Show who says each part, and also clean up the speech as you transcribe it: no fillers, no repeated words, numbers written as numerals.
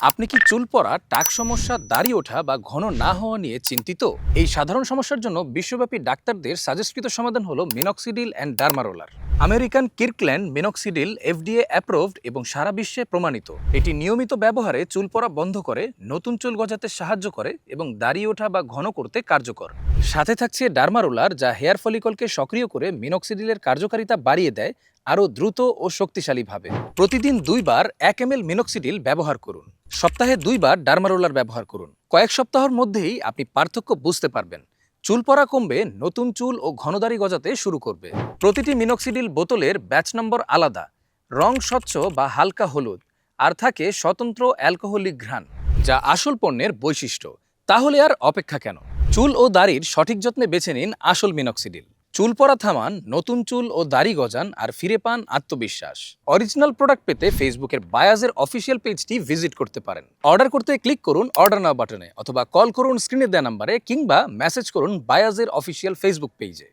Speaker 1: আপনি কি চুল পড়া, টাক সমস্যা, দাড়ি ওঠা বা ঘন না হওয়া নিয়ে চিন্তিত? এই সাধারণ সমস্যার জন্য বিশ্বব্যাপী ডাক্তারদের সাজেস্টকৃত সমাধান হলো minoxidil and derma roller. American Kirkland minoxidil FDA approved এবং সারা বিশ্বে প্রমাণিত। এটি নিয়মিত ব্যবহারে চুল পড়া বন্ধ করে, নতুন চুল গজাতে সাহায্য করে এবং দাড়ি ওঠা বা ঘন করতে কার্যকর। সাথে থাকছে ডার্মারোলার, যা হেয়ার ফলিকলকে সক্রিয় করে মিনক্সিডিলের কার্যকারিতা বাড়িয়ে দেয় আরও দ্রুত ও শক্তিশালীভাবে। প্রতিদিন 2 বার 1 ml মিনক্সিডিল ব্যবহার করুন। সপ্তাহে 2 বার ডার্মারোলার ব্যবহার করুন। কয়েক সপ্তাহের মধ্যেই আপনি পার্থক্য বুঝতে পারবেন। চুল পড়া কমবে, নতুন চুল ও ঘনদাড়ি গজাতে শুরু করবে। প্রতিটি মিনক্সিডিল বোতলের ব্যাচ নম্বর আলাদা, রং স্বচ্ছ বা হালকা হলুদ, আর থাকে স্বতন্ত্র অ্যালকোহলিক ঘ্রাণ, যা আসল পণ্যের বৈশিষ্ট্য। তাহলে আর অপেক্ষা কেন? চুল ও দাড়ির সঠিক যত্নে বেছে নিন আসল মিনক্সিডিল। চুল পড়া থামান, নতুন চুল ও দাড়ি গজান, আর ফিরে পান আত্মবিশ্বাস। অরিজিনাল প্রোডাক্ট পেতে ফেসবুকের বায়াজের অফিসিয়াল পেজটি ভিজিট করতে পারেন। অর্ডার করতে ক্লিক করুন অর্ডার নাও বাটনে, অথবা কল করুন স্ক্রিনে দেওয়া নাম্বারে, কিংবা মেসেজ করুন বায়াজের অফিসিয়াল ফেসবুক পেজে।